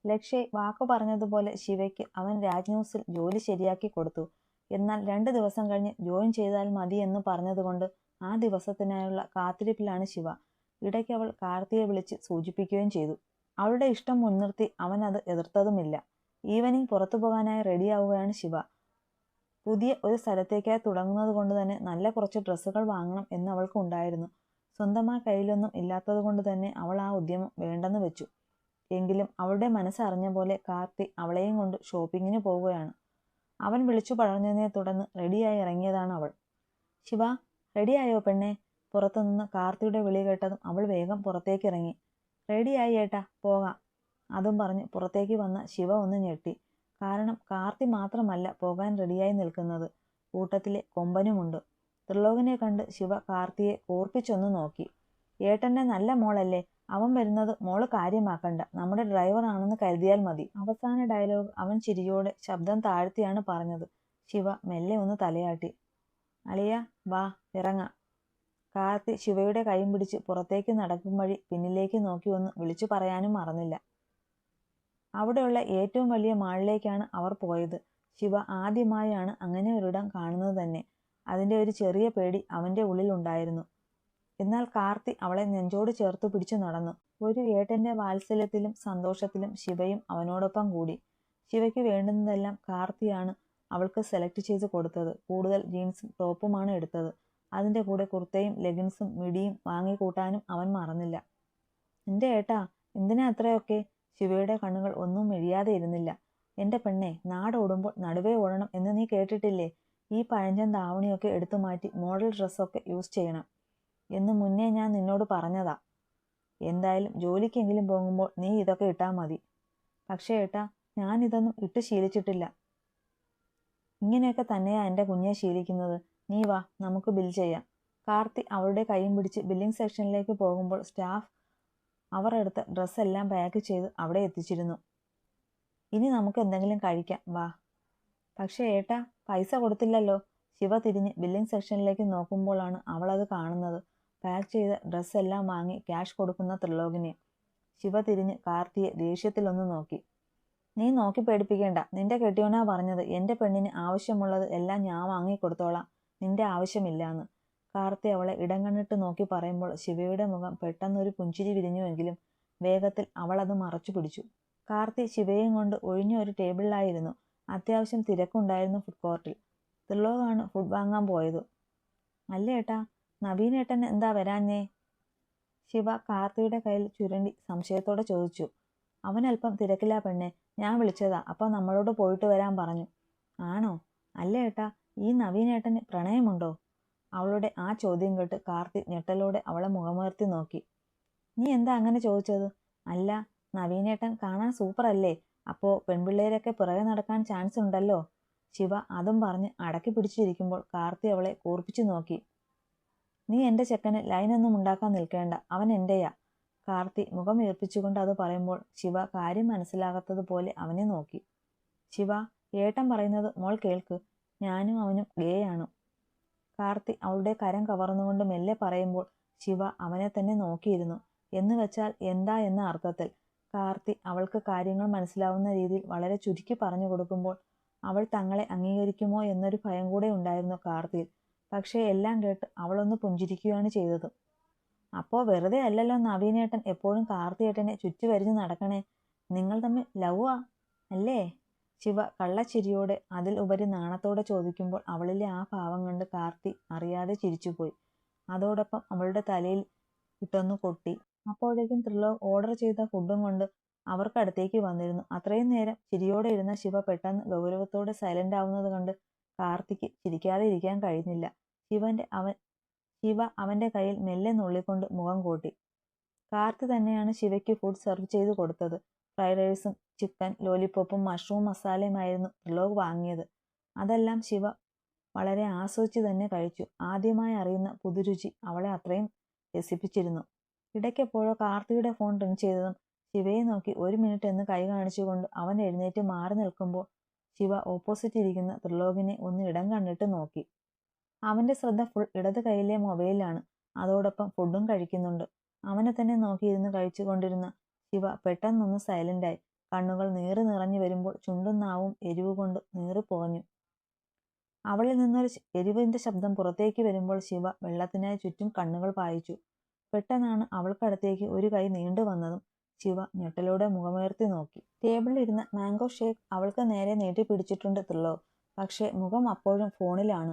ലക്ഷ്യ വാക്കു പറഞ്ഞതുപോലെ ശിവയ്ക്ക് അവൻ രാജ്ന്യൂസിൽ ജോലി ശരിയാക്കി കൊടുത്തു. എന്നാൽ 2 ദിവസം കഴിഞ്ഞ് ജോയിൻ ചെയ്താൽ മതി എന്ന് പറഞ്ഞതുകൊണ്ട് ആ ദിവസത്തിനായുള്ള കാത്തിരിപ്പിലാണ് ശിവ. ഇടയ്ക്ക് അവൾ കാർത്തിയെ വിളിച്ച് സൂചിപ്പിക്കുകയും ചെയ്തു. അവളുടെ ഇഷ്ടം മുൻനിർത്തി അവൻ അത് എതിർത്തതുമില്ല. ഈവനിങ് പുറത്തു പോകാനായി റെഡിയാവുകയാണ് ശിവ. പുതിയ ഒരു സ്ഥലത്തേക്കായി തുടങ്ങുന്നത് കൊണ്ട് തന്നെ നല്ല കുറച്ച് ഡ്രസ്സുകൾ വാങ്ങണം എന്ന് അവൾക്ക് ഉണ്ടായിരുന്നു. സ്വന്തമായി കയ്യിലൊന്നും ഇല്ലാത്തത് കൊണ്ട് തന്നെ അവൾ ആ ഉദ്യമം വേണ്ടെന്ന് വെച്ചു. എങ്കിലും അവളുടെ മനസ്സറിഞ്ഞ പോലെ കാർത്തി അവളെയും കൊണ്ട് ഷോപ്പിങ്ങിന് പോവുകയാണ്. അവൻ വിളിച്ചു പറഞ്ഞതിനെ തുടർന്ന് റെഡിയായി ഇറങ്ങിയതാണ് അവൾ. ശിവ, റെഡിയായോ പെണ്ണെ? പുറത്തുനിന്ന് കാർത്തിയുടെ വിളി കേട്ടതും അവൾ വേഗം പുറത്തേക്ക് ഇറങ്ങി. റെഡിയായി ഏട്ടാ, പോകാം. അതും പറഞ്ഞ് പുറത്തേക്ക് വന്ന ശിവ ഒന്ന് ഞെട്ടി. കാരണം കാർത്തി മാത്രമല്ല പോകാൻ റെഡിയായി നിൽക്കുന്നത്, കൂട്ടത്തിലെ കൊമ്പനുമുണ്ട്. ത്രിലോകിനെ കണ്ട് ശിവ കാർത്തിയെ ഓർപ്പിച്ചൊന്ന് നോക്കി. ഏട്ടന്റെ നല്ല മോളല്ലേ, അവൻ വരുന്നത് മോള് കാര്യമാക്കണ്ട, നമ്മുടെ ഡ്രൈവർ ആണെന്ന് കരുതിയാൽ മതി. അവസാന ഡയലോഗ് അവൻ ചിരിയോടെ ശബ്ദം താഴ്ത്തിയാണ് പറഞ്ഞത്. ശിവ മെല്ലെ ഒന്ന് തലയാട്ടി. അളിയ, വാ ഇറങ്ങാം. കാർത്തി ശിവയുടെ കൈയും പിടിച്ച് പുറത്തേക്ക് നടക്കും വഴി പിന്നിലേക്ക് നോക്കി ഒന്ന് വിളിച്ചു പറയാനും മറന്നില്ല. അവിടെയുള്ള ഏറ്റവും വലിയ മാളിലേക്കാണ് അവർ പോയത്. ശിവ ആദ്യമായാണ് അങ്ങനെ ഒരിടം കാണുന്നത് തന്നെ. അതിൻ്റെ ഒരു ചെറിയ പേടി അവൻ്റെ ഉള്ളിലുണ്ടായിരുന്നു. എന്നാൽ കാർത്തി അവളെ നെഞ്ചോട് ചേർത്ത് പിടിച്ചു നടന്നു. ഒരു ഏട്ടന്റെ വാത്സല്യത്തിലും സന്തോഷത്തിലും ശിവയും അവനോടൊപ്പം കൂടി. ശിവയ്ക്ക് വേണ്ടുന്നതെല്ലാം കാർത്തിയാണ് അവൾക്ക് സെലക്ട് ചെയ്ത് കൊടുത്തത്. കൂടുതൽ ജീൻസും ടോപ്പുമാണ് എടുത്തത്. അതിൻ്റെ കൂടെ കുർത്തയും ലെഗിൻസും മിഡിയും വാങ്ങിക്കൂട്ടാനും അവൻ മറന്നില്ല. എൻ്റെ ഏട്ടാ, എന്തിനാ അത്രയൊക്കെ? ശിവയുടെ കണ്ണുകൾ ഒന്നും മിഴിയാതെ ഇരുന്നില്ല. എൻ്റെ പെണ്ണെ, നാടോടുമ്പോൾ നടുവേ ഓടണം എന്ന് നീ കേട്ടിട്ടില്ലേ? ഈ പഴഞ്ചൻ ധാവണിയൊക്കെ എടുത്തു മാറ്റി മോഡൽ ഡ്രസ്സൊക്കെ യൂസ് ചെയ്യണം എന്ന് മുന്നേ ഞാൻ നിന്നോട് പറഞ്ഞതാ. എന്തായാലും ജോലിക്കെങ്കിലും പോകുമ്പോൾ നീ ഇതൊക്കെ ഇട്ടാൽ മതി. പക്ഷേ ഏട്ടാ, ഞാൻ ഇതൊന്നും ഇട്ട് ശീലിച്ചിട്ടില്ല. ഇങ്ങനെയൊക്കെ തന്നെയാ എൻ്റെ കുഞ്ഞെ ശീലിക്കുന്നത്. നീ വാ, നമുക്ക് ബിൽ ചെയ്യാം. കാർത്തി അവളുടെ കൈയും പിടിച്ച് ബില്ലിംഗ് സെക്ഷനിലേക്ക് പോകുമ്പോൾ സ്റ്റാഫ് അവർ എടുത്ത ഡ്രസ്സെല്ലാം പാക്ക് ചെയ്ത് അവിടെ എത്തിച്ചിരുന്നു. ഇനി നമുക്ക് എന്തെങ്കിലും കഴിക്കാം, വാ. പക്ഷേ ഏട്ടാ, പൈസ കൊടുത്തില്ലല്ലോ. ശിവ തിരിഞ്ഞ് ബില്ലിംഗ് സെക്ഷനിലേക്ക് നോക്കുമ്പോഴാണ് അവളത് കാണുന്നത്. പാക്ക് ചെയ്ത ഡ്രസ്സെല്ലാം വാങ്ങി ക്യാഷ് കൊടുക്കുന്ന ത്രിലോകിനെ. ശിവ തിരിഞ്ഞ് കാർത്തിയെ ദേഷ്യത്തിലൊന്ന് നോക്കി. നീ നോക്കി പേടിപ്പിക്കേണ്ട. നിന്റെ കെട്ടിയോനാ പറഞ്ഞത് എൻ്റെ പെണ്ണിന് ആവശ്യമുള്ളത് എല്ലാം ഞാൻ വാങ്ങിക്കൊടുത്തോളാം, നിന്റെ ആവശ്യമില്ലാന്ന്. കാർത്തി അവളെ ഇടം കണ്ണിട്ട് നോക്കി പറയുമ്പോൾ ശിവയുടെ മുഖം പെട്ടെന്നൊരു പുഞ്ചിരി വിരിഞ്ഞുവെങ്കിലും വേഗത്തിൽ അവൾ അത് മറച്ചു പിടിച്ചു. കാർത്തി ശിവയും കൊണ്ട് ഒഴിഞ്ഞ ഒരു ടേബിളിലായിരുന്നു. അത്യാവശ്യം തിരക്കുണ്ടായിരുന്നു ഫുഡ് കോർട്ടിൽ. ത്രിലോകാണ് ഫുഡ് വാങ്ങാൻ പോയത്. അല്ല ഏട്ടാ, നവീനേട്ടൻ എന്താ വരാഞ്ഞേ? ശിവ കാർത്തിയുടെ കയ്യിൽ ചുരണ്ടി സംശയത്തോടെ ചോദിച്ചു. അവനല്പം തിരക്കില്ല പെണ്ണെ, ഞാൻ വിളിച്ചതാ, അപ്പം നമ്മളോട് പോയിട്ട് വരാൻ പറഞ്ഞു. ആണോ? അല്ല ഏട്ടാ, ഈ നവീനേട്ടന് പ്രണയമുണ്ടോ? അവളുടെ ആ ചോദ്യം കേട്ട് കാർത്തി ഞെട്ടലോടെ അവളെ മുഖമുയർത്തി നോക്കി. നീ എന്താ അങ്ങനെ ചോദിച്ചത്? അല്ല, നവീനേട്ടൻ കാണാൻ സൂപ്പർ അല്ലേ, അപ്പോൾ പെൺപിള്ളേരൊക്കെ പിറകെ നടക്കാൻ ചാൻസ് ഉണ്ടല്ലോ. ശിവ അതും പറഞ്ഞ് അടക്കി പിടിച്ചിരിക്കുമ്പോൾ കാർത്തി അവളെ കൂർപ്പിച്ചു നോക്കി. നീ എൻ്റെ ചെക്കന് ലൈനൊന്നും ഉണ്ടാക്കാൻ നിൽക്കേണ്ട, അവൻ എൻ്റെയാ. കാർത്തി മുഖം വീർപ്പിച്ചുകൊണ്ട് അത് പറയുമ്പോൾ ശിവ കാര്യം മനസ്സിലാകാത്തതുപോലെ അവനെ നോക്കി. ശിവ, ഏട്ടൻ പറയുന്നത് മോൾ കേൾക്ക്, ഞാനും അവനും ഗേ ആണ്. കാർത്തി അവളുടെ കരം കവർന്നുകൊണ്ട് മെല്ലെ പറയുമ്പോൾ ശിവ അവനെ തന്നെ നോക്കിയിരുന്നു. എന്ന് വെച്ചാൽ എന്താ എന്ന അർത്ഥത്തിൽ. കാർത്തി അവൾക്ക് കാര്യങ്ങൾ മനസ്സിലാവുന്ന രീതിയിൽ വളരെ ചുരുക്കി പറഞ്ഞു കൊടുക്കുമ്പോൾ അവൾ തങ്ങളെ അംഗീകരിക്കുമോ എന്നൊരു ഭയം കൂടെ ഉണ്ടായിരുന്നു കാർത്തിയിൽ. പക്ഷേ എല്ലാം കേട്ട് അവളൊന്ന് പുഞ്ചിരിക്കുകയാണ് ചെയ്തത്. അപ്പോൾ വെറുതെ അല്ലല്ലോ നവീനേട്ടൻ എപ്പോഴും കാർത്തിയേട്ടനെ ചുറ്റുവരിഞ്ഞ് നടക്കണേ, നിങ്ങൾ തമ്മിൽ ലവ്വാ അല്ലേ? ശിവ കള്ളച്ചിരിയോടെ അതിൽ ഉപരി നാണത്തോടെ ചോദിക്കുമ്പോൾ അവളിലെ ആ ഭാവം കണ്ട് കാർത്തി അറിയാതെ ചിരിച്ചുപോയി. അതോടൊപ്പം അവളുടെ തലയിൽ ഇട്ടൊന്നു കൊട്ടി. അപ്പോഴേക്കും ത്രിലോക് ഓർഡർ ചെയ്ത ഫുഡും കൊണ്ട് അവർക്കടുത്തേക്ക് വന്നിരുന്നു. അത്രയും നേരം ചിരിയോടെ ഇരുന്ന ശിവ പെട്ടെന്ന് ഗൗരവത്തോടെ സൈലന്റ് ആവുന്നത് കണ്ട് കാർത്തിക്ക് ചിരിക്കാതെ ഇരിക്കാൻ കഴിഞ്ഞില്ല. ശിവ അവന്റെ കയ്യിൽ മെല്ലെ നുള്ളിക്കൊണ്ട് മുഖം കൂട്ടി. കാർത്തി തന്നെയാണ് ശിവയ്ക്ക് ഫുഡ് സെർവ് ചെയ്ത് കൊടുത്തത്. ഫ്രൈഡ് റൈസും ചിക്കൻ ലോലിപോപ്പും മഷ്റൂം മസാലയുമായിരുന്നു ത്രിലോക് വാങ്ങിയത്. അതെല്ലാം ശിവ വളരെ ആസ്വദിച്ച് തന്നെ കഴിച്ചു. ആദ്യമായി അറിയുന്ന പുതുരുചി അവളെ അത്രയും രസിപ്പിച്ചിരുന്നു. ഇടയ്ക്കെപ്പോഴോ കാർത്തിയുടെ ഫോൺ റിങ് ചെയ്തതും ശിവയെ നോക്കി 1 മിനിറ്റ് എന്ന് കൈ കാണിച്ചുകൊണ്ട് അവൻ എഴുന്നേറ്റ് മാറി നിൽക്കുമ്പോൾ ശിവ ഓപ്പോസിറ്റ് ഇരിക്കുന്ന ത്രിലോകിനെ ഒന്ന് ഇടം കണ്ടിട്ട് നോക്കി. അവന്റെ ശ്രദ്ധ ഫുൾ ഇടത് കൈയിലെ മൊബൈലാണ്. അതോടൊപ്പം ഫുഡും കഴിക്കുന്നുണ്ട്. അവനെ തന്നെ നോക്കിയിരുന്ന് കഴിച്ചു കൊണ്ടിരുന്ന ശിവ പെട്ടെന്നൊന്ന് സൈലന്റായി. കണ്ണുകൾ നീറി നിറഞ്ഞു വരുമ്പോൾ ചുണ്ടും നാവും എരിവ് കൊണ്ട് നീറിപ്പോഞ്ഞു. അവളിൽ നിന്നൊരു എരിവിന്റെ ശബ്ദം പുറത്തേക്ക് വരുമ്പോൾ ശിവ വെള്ളത്തിനായി ചുറ്റും കണ്ണുകൾ പായിച്ചു. പെട്ടെന്നാണ് അവൾക്കടുത്തേക്ക് ഒരു കൈ നീണ്ടു വന്നതും. ശിവ ഞെട്ടലോടെ മുഖമുയർത്തി നോക്കി. ടേബിളിലിരുന്ന മാംഗോ ഷേക്ക് അവൾക്ക് നേരെ നീട്ടിപ്പിടിച്ചിട്ടുണ്ട് ത്രിലോക്. പക്ഷേ മുഖം അപ്പോഴും ഫോണിലാണ്.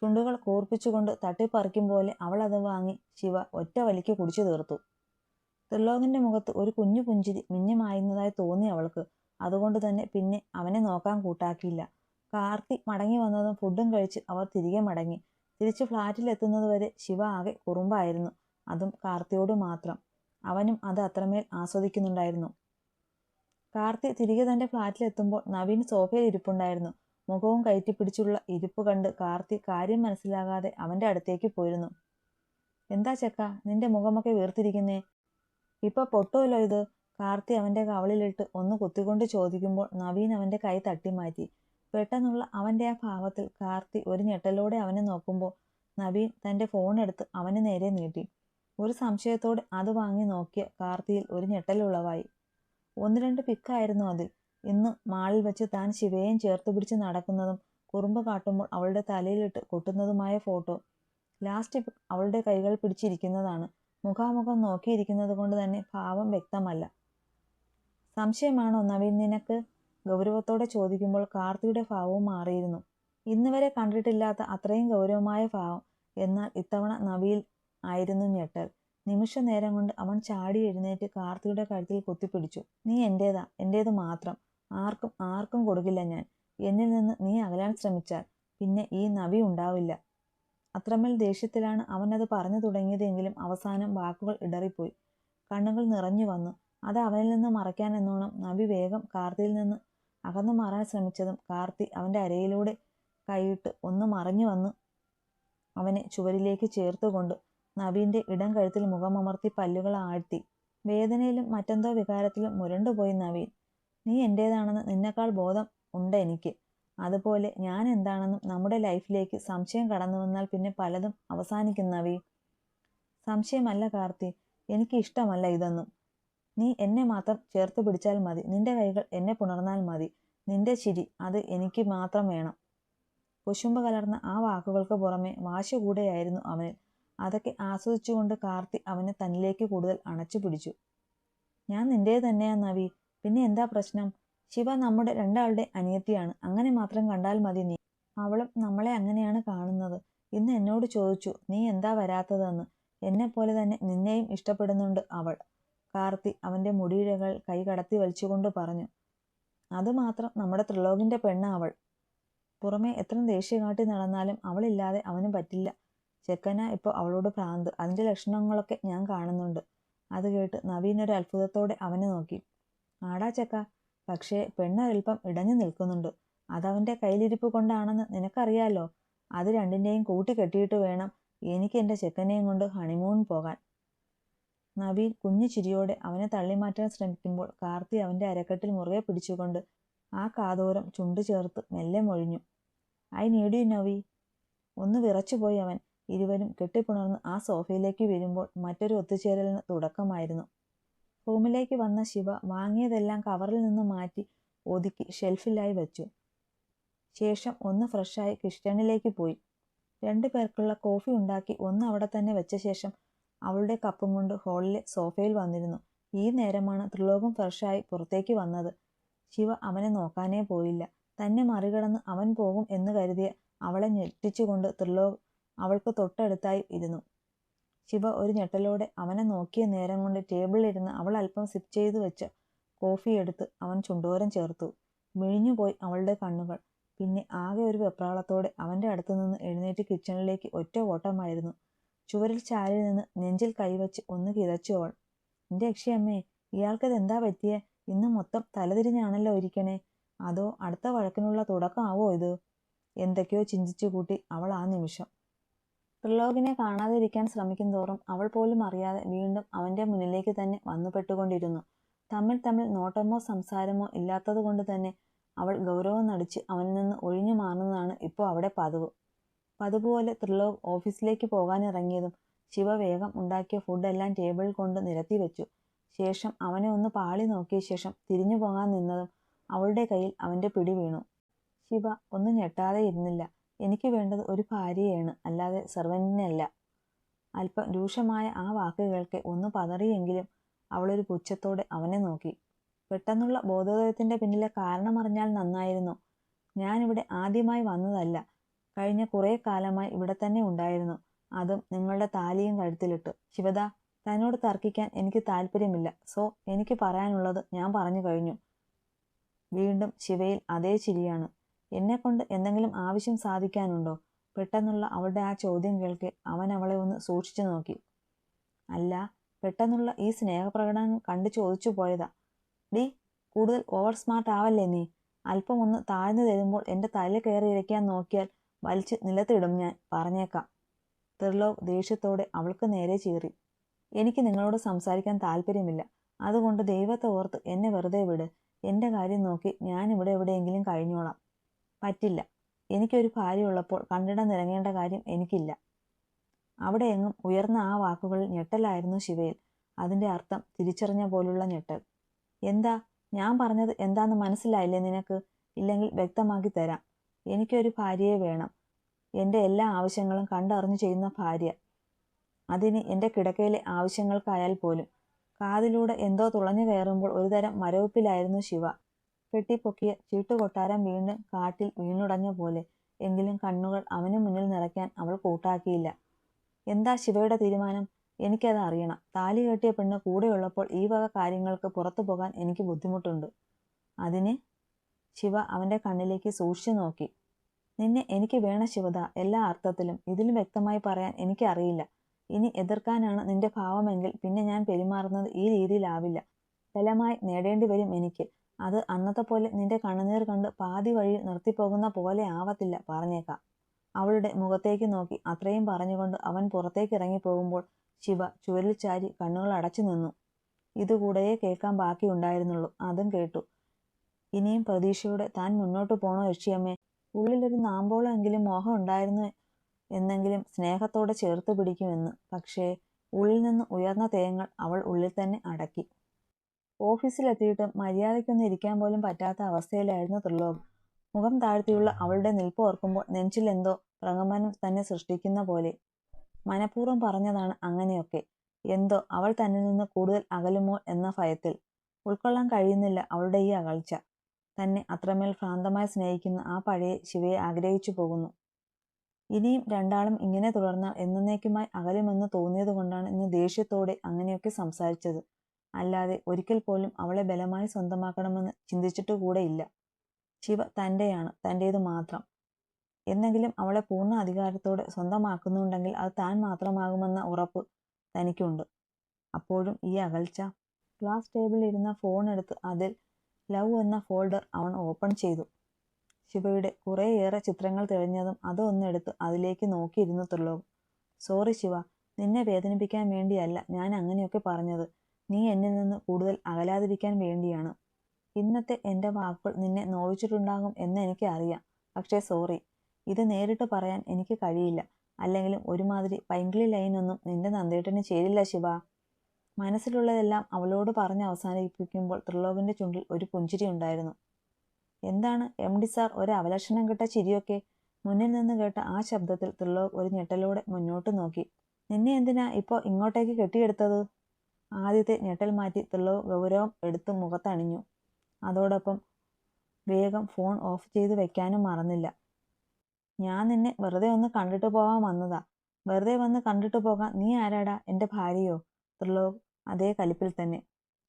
ചുണ്ടുകൾ കൂർപ്പിച്ചുകൊണ്ട് തട്ടിപ്പറിക്കും പോലെ അവൾ അത് വാങ്ങി ശിവ ഒറ്റ വലിക്ക് കുടിച്ചു തീർത്തു. ത്രിലോകിന്റെ മുഖത്ത് ഒരു കുഞ്ഞു പുഞ്ചിരി മിന്നിമായുന്നതായി തോന്നി അവൾക്ക്. അതുകൊണ്ട് തന്നെ പിന്നെ അവനെ നോക്കാൻ കൂട്ടാക്കിയില്ല. കാർത്തി മടങ്ങി വന്നതും ഫുഡും കഴിച്ച് അവർ തിരികെ മടങ്ങി. തിരിച്ച് ഫ്ലാറ്റിലെത്തുന്നതുവരെ ശിവ ആകെ കുറുമ്പായിരുന്നു. അതും കാർത്തിയോട് മാത്രം. അവനും അത് അത്രമേൽ ആസ്വദിക്കുന്നുണ്ടായിരുന്നു. കാർത്തി തിരികെ തന്റെ ഫ്ലാറ്റിലെത്തുമ്പോൾ നവീൻ സോഫയിൽ ഇരിപ്പുണ്ടായിരുന്നു. മുഖവും കയറ്റിപ്പിടിച്ചുള്ള ഇരിപ്പ് കണ്ട് കാർത്തി കാര്യം മനസ്സിലാകാതെ അവന്റെ അടുത്തേക്ക് പോയിരുന്നു. എന്താ ചെക്ക, നിന്റെ മുഖമൊക്കെ വീർത്തിരിക്കുന്നേ? ഇപ്പൊ പൊട്ടുമല്ലോ ഇത്. കാർത്തി അവന്റെ കവളിലിട്ട് ഒന്ന് കുത്തിക്കൊണ്ട് ചോദിക്കുമ്പോൾ നവീൻ അവന്റെ കൈ തട്ടിമാറ്റി. പെട്ടെന്നുള്ള അവന്റെ ആ ഭാവത്തിൽ കാർത്തി ഒരു ഞെട്ടലോടെ അവനെ നോക്കുമ്പോൾ നവീൻ തന്റെ ഫോൺ എടുത്ത് അവന് നേരെ നീട്ടി. ഒരു സംശയത്തോടെ അത് വാങ്ങി നോക്കിയ കാർത്തിയിൽ ഒരു ഞെട്ടലുളവായി. 1-2 പിക്കായിരുന്നു അതിൽ. ഇന്ന് മാളിൽ വെച്ച് താൻ ശിവയെയും ചേർത്ത് പിടിച്ച് നടക്കുന്നതും കുറുമ്പ് കാട്ടുമ്പോൾ അവളുടെ തലയിലിട്ട് കൊട്ടുന്നതുമായ ഫോട്ടോ. ലാസ്റ്റ് പിക്ക് അവളുടെ കൈകൾ പിടിച്ചിരിക്കുന്നതാണ്. മുഖാമുഖം നോക്കിയിരിക്കുന്നത് കൊണ്ട് തന്നെ ഭാവം വ്യക്തമല്ല. സംശയമാണോ നവീൻ നിനക്ക്? ഗൗരവത്തോടെ ചോദിക്കുമ്പോൾ കാർത്തിയുടെ ഭാവവും മാറിയിരുന്നു. ഇന്ന് വരെ കണ്ടിട്ടില്ലാത്ത അത്രയും ഗൗരവമായ ഭാവം. എന്നാൽ ഇത്തവണ നവീൽ ആയിരുന്നു ഞെട്ടൽ. നിമിഷ നേരം കൊണ്ട് അവൻ ചാടി എഴുന്നേറ്റ് കാർത്തിയുടെ കഴുത്തിൽ കുത്തിപ്പിടിച്ചു. നീ എന്റേതാ, എന്റേത് മാത്രം. ആർക്കും കൊടുക്കില്ല ഞാൻ. എന്നിൽ നിന്ന് നീ അകലാൻ ശ്രമിച്ചാൽ പിന്നെ ഈ നവി ഉണ്ടാവില്ല. അത്രമേൽ ദേഷ്യത്തിലാണ് അവൻ അത് പറഞ്ഞു തുടങ്ങിയതെങ്കിലും അവസാനം വാക്കുകൾ ഇടറിപ്പോയി. കണ്ണുകൾ നിറഞ്ഞു വന്നു. അത് അവനിൽ നിന്ന് മറയ്ക്കാൻ എന്നോണം നവി വേഗം കാർത്തിയിൽ നിന്ന് അകന്നു മാറാൻ ശ്രമിച്ചതും കാർത്തി അവന്റെ അരയിലൂടെ കൈയിട്ട് ഒന്ന് മറഞ്ഞു വന്ന് അവനെ ചുവരിലേക്ക് ചേർത്തുകൊണ്ട് നവീന്റെ ഇടം കഴുത്തിൽ മുഖമമർത്തി പല്ലുകൾ ആഴ്ത്തി. വേദനയിലും മറ്റെന്തോ വികാരത്തിലും മുരണ്ടുപോയി നവീൻ. നീ എന്റേതാണെന്ന് നിന്നെക്കാൾ ബോധം ഉണ്ട് എനിക്ക്. അതുപോലെ ഞാൻ എന്താണെന്നും നമ്മുടെ ലൈഫിലേക്ക് സംശയം കടന്നു വന്നാൽ പിന്നെ പലതും അവസാനിക്കും നവീൻ. സംശയമല്ല കാർത്തി, എനിക്ക് ഇഷ്ടമല്ല ഇതൊന്നും. നീ എന്നെ മാത്രം ചേർത്ത് പിടിച്ചാൽ മതി. നിന്റെ കൈകൾ എന്നെ പുണർന്നാൽ മതി. നിന്റെ ചിരി, അത് എനിക്ക് മാത്രം വേണം. കുശുമ്പ് കലർന്ന ആ വാക്കുകൾക്ക് പുറമെ വാശി കൂടെയായിരുന്നു അവനിൽ. അതൊക്കെ ആസ്വദിച്ചുകൊണ്ട് കാർത്തി അവനെ തന്നിലേക്ക് കൂടുതൽ അണച്ചു പിടിച്ചു. ഞാൻ നിന്റെ തന്നെയാ നവി. പിന്നെ എന്താ പ്രശ്നം? ശിവ നമ്മുടെ രണ്ടാളുടെ അനിയത്തിയാണ്. അങ്ങനെ മാത്രം കണ്ടാൽ മതി നീ. അവളും നമ്മളെ അങ്ങനെയാണ് കാണുന്നത്. ഇന്ന് എന്നോട് ചോദിച്ചു നീ എന്താ വരാത്തതെന്ന്. എന്നെപ്പോലെ തന്നെ നിന്നെയും ഇഷ്ടപ്പെടുന്നുണ്ട് അവൾ. കാർത്തി അവന്റെ മുടിയിഴകൾ കൈ കടത്തി വലിച്ചുകൊണ്ട് പറഞ്ഞു. അതുമാത്രം നമ്മുടെ ത്രിലോകിന്റെ പെണ്ണ അവൾ. പുറമെ എത്ര ദേഷ്യം കാട്ടി നടന്നാലും അവളില്ലാതെ അവന് പറ്റില്ല. ചെക്കനാ ഇപ്പോൾ അവളോട് ഭ്രാന്ത്. അതിന്റെ ലക്ഷണങ്ങളൊക്കെ ഞാൻ കാണുന്നുണ്ട്. അത് കേട്ട് നവീൻ ഒരു അത്ഭുതത്തോടെ അവനെ നോക്കി. ആടാ ചെക്ക, പക്ഷേ പെണ്ണൊരൽപ്പം ഇടഞ്ഞു നിൽക്കുന്നുണ്ട്. അതവന്റെ കയ്യിലിരിപ്പ് കൊണ്ടാണെന്ന് നിനക്കറിയാലോ. അത് രണ്ടിന്റെയും കൂട്ടി കെട്ടിയിട്ട് വേണം എനിക്ക് എന്റെ ചെക്കനെയും കൊണ്ട് ഹണിമൂൺ പോകാൻ. നവീൻ കുഞ്ഞു ചിരിയോടെ അവനെ തള്ളിമാറ്റാൻ ശ്രമിക്കുമ്പോൾ കാർത്തി അവന്റെ അരക്കെട്ടിൽ മുറുകെ പിടിച്ചുകൊണ്ട് ആ കാതോരം ചുണ്ടു ചേർത്ത് മെല്ലെ മൊഴിഞ്ഞു. I need you now. ഒന്ന് വിറച്ചുപോയി അവൻ. ഇരുവരും കെട്ടിപ്പുണർന്ന് ആ സോഫയിലേക്ക് വീഴുമ്പോൾ മറ്റൊരു ഒത്തുചേരലിന് തുടക്കമായിരുന്നു. റൂമിലേക്ക് വന്ന ശിവ വാങ്ങിയതെല്ലാം കവറിൽ നിന്ന് മാറ്റി ഒതുക്കി ഷെൽഫിലായി വെച്ചു. ശേഷം ഒന്ന് ഫ്രഷായി കിച്ചണിലേക്ക് പോയി. 2 പേർക്കുള്ള കോഫി ഉണ്ടാക്കി ഒന്ന് അവിടെ തന്നെ വെച്ച ശേഷം അവളുടെ കപ്പും കൊണ്ട് ഹാളിലെ സോഫയിൽ വന്നിരുന്നു. ഈ നേരമാണ് ത്രിലോകം ഫ്രഷായി പുറത്തേക്ക് വന്നത്. ശിവ അവനെ നോക്കാനേ പോയില്ല. തന്നെ മറികടന്ന് അവൻ പോകും എന്ന് കരുതിയ അവളെ ഞെട്ടിച്ചുകൊണ്ട് ത്രിലോക് അവൾക്ക് തൊട്ടടുത്തായി ഇരുന്നു. ശിവ ഒരു ഞെട്ടലോടെ അവനെ നോക്കിയ നേരം കൊണ്ട് ടേബിളിലിരുന്ന് അവൾ അല്പം സിപ്പ് ചെയ്തു വെച്ച കോഫി എടുത്ത് അവൻ ചുണ്ടോരം ചേർത്തു. മിഴിഞ്ഞുപോയി അവളുടെ കണ്ണുകൾ. പിന്നെ ആകെ ഒരു വെപ്രാളത്തോടെ അവന്റെ അടുത്തു നിന്ന് എഴുന്നേറ്റ് കിച്ചണിലേക്ക് ഒറ്റ ഓട്ടമായിരുന്നു. ചുവരിൽ ചാരി നിന്ന് നെഞ്ചിൽ കൈവച്ച് ഒന്ന് കിതച്ചു അവൾ. എന്റെ അക്ഷയമ്മേ, ഇയാൾക്കത് എന്താ പറ്റിയേ? ഇന്ന് മൊത്തം തലതിരിഞ്ഞാണല്ലോ ഇരിക്കണേ. അതോ അടുത്ത വഴക്കിനുള്ള തുടക്കമാവോ ഇത്? എന്തൊക്കെയോ ചിന്തിച്ചു കൂട്ടി അവൾ ആ നിമിഷം. ത്രിലോകിനെ കാണാതിരിക്കാൻ ശ്രമിക്കും തോറും അവൾ പോലും അറിയാതെ വീണ്ടും അവന്റെ മുന്നിലേക്ക് തന്നെ വന്നുപെട്ടുകൊണ്ടിരുന്നു. തമ്മിൽ നോട്ടമോ സംസാരമോ ഇല്ലാത്തത് കൊണ്ട് തന്നെ അവൾ ഗൗരവം നടിച്ച് അവനിൽ നിന്ന് ഒഴിഞ്ഞു മാറുന്നതാണ് ഇപ്പോൾ അവിടെ പതിവ്. പതുപോലെ ത്രിലോക് ഓഫീസിലേക്ക് പോകാനിറങ്ങിയതും ശിവ വേഗം ഉണ്ടാക്കിയ ഫുഡെല്ലാം ടേബിളിൽ കൊണ്ട് നിരത്തി വെച്ചു. ശേഷം അവനെ ഒന്ന് പാളി നോക്കിയ ശേഷം തിരിഞ്ഞു പോകാൻ നിന്നതും അവളുടെ കയ്യിൽ അവന്റെ പിടി വീണു. ശിവ ഒന്നും ഞെട്ടാതെ ഇരുന്നില്ല. എനിക്ക് വേണ്ടത് ഒരു ഭാര്യയാണ്, അല്ലാതെ സെർവന്റിനെയല്ല. അല്പം രൂക്ഷമായ ആ വാക്കുകൾക്ക് ഒന്ന് പതറിയെങ്കിലും അവളൊരു പുച്ഛത്തോടെ അവനെ നോക്കി. പെട്ടെന്നുള്ള ബോധോദയത്തിന്റെ പിന്നിലെ കാരണമറിഞ്ഞാൽ നന്നായിരുന്നു. ഞാനിവിടെ ആദ്യമായി വന്നതല്ല. കഴിഞ്ഞ കുറേ കാലമായി ഇവിടെ തന്നെ ഉണ്ടായിരുന്നു. അതും നിങ്ങളുടെ താലിയും കഴുത്തിലിട്ട്. ശിവദ, തന്നോട് തർക്കിക്കാൻ എനിക്ക് താല്പര്യമില്ല. സോ എനിക്ക് പറയാനുള്ളത് ഞാൻ പറഞ്ഞു കഴിഞ്ഞു. വീണ്ടും ശിവയിൽ അതേ ചിരിയാണ്. എന്നെക്കൊണ്ട് എന്തെങ്കിലും ആവശ്യം സാധിക്കാനുണ്ടോ? പെട്ടെന്നുള്ള അവളുടെ ആ ചോദ്യം കേൾക്കെ അവൻ അവളെ ഒന്ന് സൂക്ഷിച്ചു നോക്കി. അല്ല, പെട്ടെന്നുള്ള ഈ സ്നേഹപ്രകടനം കണ്ടു ചോദിച്ചു പോയതാ. ഡി, കൂടുതൽ ഓവർ സ്മാർട്ട് ആവല്ലേ നീ? അല്പം ഒന്ന് താഴ്ന്നു തരുമ്പോൾ എൻ്റെ തല കയറി ഇരിക്കാൻ നോക്കിയാൽ വലിച്ച് നിലത്തിടും ഞാൻ, പറഞ്ഞേക്കാം. ത്രിലോക് ദേഷ്യത്തോടെ അവൾക്ക് നേരെ ചീറി. എനിക്ക് നിങ്ങളോട് സംസാരിക്കാൻ താല്പര്യമില്ല. അതുകൊണ്ട് ദൈവത്തെ ഓർത്ത് എന്നെ വെറുതെ വിട്. എൻ്റെ കാര്യം നോക്കി ഞാനിവിടെ എവിടെയെങ്കിലും കഴിഞ്ഞോളാം. പറ്റില്ല. എനിക്കൊരു ഭാര്യയുള്ളപ്പോൾ കണ്ടിടം നിറങ്ങേണ്ട കാര്യം എനിക്കില്ല. അവിടെ എങ്ങും ഉയർന്ന ആ വാക്കുകളിൽ ഞെട്ടലായിരുന്നു ശിവയിൽ. അതിൻ്റെ അർത്ഥം തിരിച്ചറിഞ്ഞ പോലുള്ള ഞെട്ടൽ. എന്താ? ഞാൻ പറഞ്ഞത് എന്താന്ന് മനസ്സിലായില്ലേ നിനക്ക്? ഇല്ലെങ്കിൽ വ്യക്തമാക്കി തരാം. എനിക്കൊരു ഭാര്യയെ വേണം. എൻ്റെ എല്ലാ ആവശ്യങ്ങളും കണ്ടറിഞ്ഞു ചെയ്യുന്ന ഭാര്യ. അതിന് എൻ്റെ കിടക്കയിലെ ആവശ്യങ്ങൾക്കായാൽ പോലും. കാതിലൂടെ എന്തോ തുളഞ്ഞു കയറുമ്പോൾ ഒരുതരം മരവിപ്പിലായിരുന്നു ശിവ. കെട്ടിപ്പൊക്കിയ ചീട്ടുകൊട്ടാരം വീണ്ടും കാട്ടിൽ വീണുടഞ്ഞ പോലെ. എങ്കിലും കണ്ണുകൾ അവന് മുന്നിൽ നിറയ്ക്കാൻ അവൾ കൂട്ടാക്കിയില്ല. എന്താ ശിവയുടെ തീരുമാനം? എനിക്കത് അറിയണം. താലി കെട്ടിയ പെണ്ണ് കൂടെയുള്ളപ്പോൾ ഈ വക കാര്യങ്ങൾക്ക് പുറത്തു പോകാൻ എനിക്ക് ബുദ്ധിമുട്ടുണ്ട്. അതിന്? ശിവ അവൻ്റെ കണ്ണിലേക്ക് സൂക്ഷിച്ചു നോക്കി. നിന്നെ എനിക്ക് വേണം ശിവദ, എല്ലാ അർത്ഥത്തിലും. ഇതിലും വ്യക്തമായി പറയാൻ എനിക്കറിയില്ല. ഇനി എതിർക്കാനാണ് നിന്റെ ഭാവമെങ്കിൽ പിന്നെ ഞാൻ പെരുമാറുന്നത് ഈ രീതിയിലാവില്ല. ബലമായി നേടേണ്ടി വരും എനിക്ക്. അത് അന്നത്തെ പോലെ നിന്റെ കണ്ണുനീർ കണ്ട് പാതി വഴിയിൽ നിർത്തിപ്പോകുന്ന പോലെ ആവത്തില്ല, പറഞ്ഞേക്കാം. അവളുടെ മുഖത്തേക്ക് നോക്കി അത്രയും പറഞ്ഞുകൊണ്ട് അവൻ പുറത്തേക്ക് ഇറങ്ങിപ്പോകുമ്പോൾ ശിവ ചുവരിൽ ചാരി കണ്ണുകൾ അടച്ചു നിന്നു. ഇതുകൂടെയേ കേൾക്കാൻ ബാക്കിയുണ്ടായിരുന്നുള്ളൂ. അതും കേട്ടു. ഇനിയും പ്രതീക്ഷയോടെ താൻ മുന്നോട്ട് പോണോ യക്ഷിയമ്മേ? ഉള്ളിലൊരു നാമ്പോളെങ്കിലും മോഹം ഉണ്ടായിരുന്നു എന്നെങ്കിലും സ്നേഹത്തോടെ ചേർത്ത് പിടിക്കുമെന്ന്. പക്ഷേ ഉള്ളിൽ നിന്ന് ഉയർന്ന തേങ്ങൾ അവൾ ഉള്ളിൽ തന്നെ അടക്കി. ഓഫീസിലെത്തിയിട്ടും മര്യാദയ്ക്കൊന്നും ഇരിക്കാൻ പോലും പറ്റാത്ത അവസ്ഥയിലായിരുന്നു ത്രിലോക്. മുഖം താഴ്ത്തിയുള്ള അവളുടെ നിൽപ്പ് ഓർക്കുമ്പോൾ നെഞ്ചിലെന്തോ പ്രകമ്പനം തന്നെ സൃഷ്ടിക്കുന്ന പോലെ. മനഃപൂർവ്വം പറഞ്ഞതാണ് അങ്ങനെയൊക്കെ. എന്തോ അവൾ തന്നിൽ നിന്ന് കൂടുതൽ അകലുമോ എന്ന ഭയത്തിൽ. ഉൾക്കൊള്ളാൻ കഴിയുന്നില്ല അവളുടെ ഈ അകൽച്ച. തന്നെ അത്രമേൽ ഭ്രാന്തമായി സ്നേഹിക്കുന്ന ആ പഴയ ശിവയെ ആഗ്രഹിച്ചു പോകുന്നു. ഇനിയും രണ്ടാളും ഇങ്ങനെ തുടർന്നാൽ എന്നേക്കുമായി അകലുമെന്ന് തോന്നിയതുകൊണ്ടാണ് ഇന്ന് ദേഷ്യത്തോടെ അങ്ങനെയൊക്കെ സംസാരിച്ചത്. അല്ലാതെ ഒരിക്കൽ പോലും അവളെ ബലമായി സ്വന്തമാക്കണമെന്ന് ചിന്തിച്ചിട്ട് കൂടെയില്ല. ശിവ തൻ്റെയാണ്, തൻ്റേത് മാത്രം. എന്നെങ്കിലും അവളെ പൂർണ്ണ അധികാരത്തോടെ സ്വന്തമാക്കുന്നുണ്ടെങ്കിൽ അത് താൻ മാത്രമാകുമെന്ന ഉറപ്പ് തനിക്കുണ്ട്. അപ്പോഴും ഈ അകൽച്ച. ക്ലാസ് ടേബിളിൽ ഇരുന്ന ഫോൺ എടുത്ത് അതിൽ ലവ് എന്ന ഫോൾഡർ അവൻ ഓപ്പൺ ചെയ്തു. ശിവയുടെ കുറേയേറെ ചിത്രങ്ങൾ തെളിഞ്ഞതും അതൊന്നെടുത്ത് അതിലേക്ക് നോക്കിയിരുന്നു ത്രിലോക്. സോറി ശിവ, നിന്നെ വേദനിപ്പിക്കാൻ വേണ്ടിയല്ല ഞാൻ അങ്ങനെയൊക്കെ പറഞ്ഞത്. നീ എന്നിൽ നിന്ന് കൂടുതൽ അകലാതിരിക്കാൻ വേണ്ടിയാണ്. ഇന്നത്തെ എൻ്റെ വാക്കുകൾ നിന്നെ നോവിച്ചിട്ടുണ്ടാകും എന്ന് എനിക്ക് അറിയാം. പക്ഷേ സോറി, ഇത് നേരിട്ട് പറയാൻ എനിക്ക് കഴിയില്ല. അല്ലെങ്കിലും ഒരുമാതിരി പൈങ്കിളി ലൈനൊന്നും നിന്റെ നന്ദേട്ടന് ചേരില്ല ശിവ. മനസ്സിലുള്ളതെല്ലാം അവളോട് പറഞ്ഞ് അവസാനിപ്പിക്കുമ്പോൾ ത്രിലോകിന്റെ ചുണ്ടിൽ ഒരു പുഞ്ചിരി ഉണ്ടായിരുന്നു. എന്താണ് MD സാർ ഒരു അവലക്ഷണം കെട്ട ചിരിയൊക്കെ? മുന്നിൽ നിന്ന് കേട്ട ആ ശബ്ദത്തിൽ ത്രിലോക് ഒരു ഞെട്ടലോടെ മുന്നോട്ട് നോക്കി. നിന്നെ എന്തിനാ ഇപ്പോൾ ഇങ്ങോട്ടേക്ക് കെട്ടിയെടുത്തത്? ആദ്യത്തെ ഞെട്ടൽ മാറ്റി ത്രിലോക് ഗൗരവം എടുത്ത് മുഖത്തണിഞ്ഞു. അതോടൊപ്പം വേഗം ഫോൺ ഓഫ് ചെയ്ത് വെക്കാനും മറന്നില്ല. ഞാൻ നിന്നെ വെറുതെ ഒന്ന് കണ്ടിട്ട് പോകാൻ വന്നതാ. വെറുതെ വന്ന് കണ്ടിട്ട് പോകാൻ നീ ആരാടാ? എൻ്റെ ഭാര്യയോ? ത്രിലോക് അതേ കലിപ്പിൽ തന്നെ.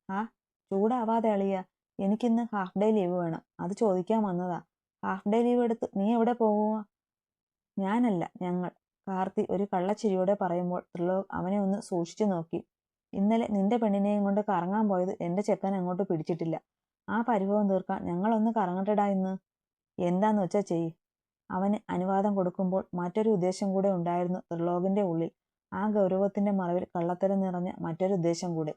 ആ, ചൂടാവാതെ അളിയ, എനിക്കിന്ന് ഹാഫ് ഡേ ലീവ് വേണം. അത് ചോദിക്കാൻ വന്നതാ. ഹാഫ് ഡേ ലീവ് എടുത്ത് നീ എവിടെ പോകുക? ഞാനല്ല, ഞങ്ങൾ. കാർത്തി ഒരു കള്ളച്ചിരിയോടെ പറയുമ്പോൾ ത്രിലോക് അവനെ ഒന്ന് സൂക്ഷിച്ചു നോക്കി. ഇന്നലെ നിന്റെ പെണ്ണിനെയും കൊണ്ട് കറങ്ങാൻ പോയത് എൻ്റെ ചെക്കൻ അങ്ങോട്ട് പിടിച്ചിട്ടില്ല. ആ പരിഭവം തീർക്കാൻ ഞങ്ങളൊന്ന് കറങ്ങട്ടടാ ഇന്ന്. എന്താന്ന് വെച്ചാ ചെയ്യ്. അവന് അനുവാദം കൊടുക്കുമ്പോൾ മറ്റൊരു ഉദ്ദേശം കൂടെ ഉണ്ടായിരുന്നു ത്രിലോകിന്റെ ഉള്ളിൽ. ആ ഗൗരവത്തിന്റെ മറവിൽ കള്ളത്തരം നിറഞ്ഞ മറ്റൊരു ഉദ്ദേശം കൂടെ.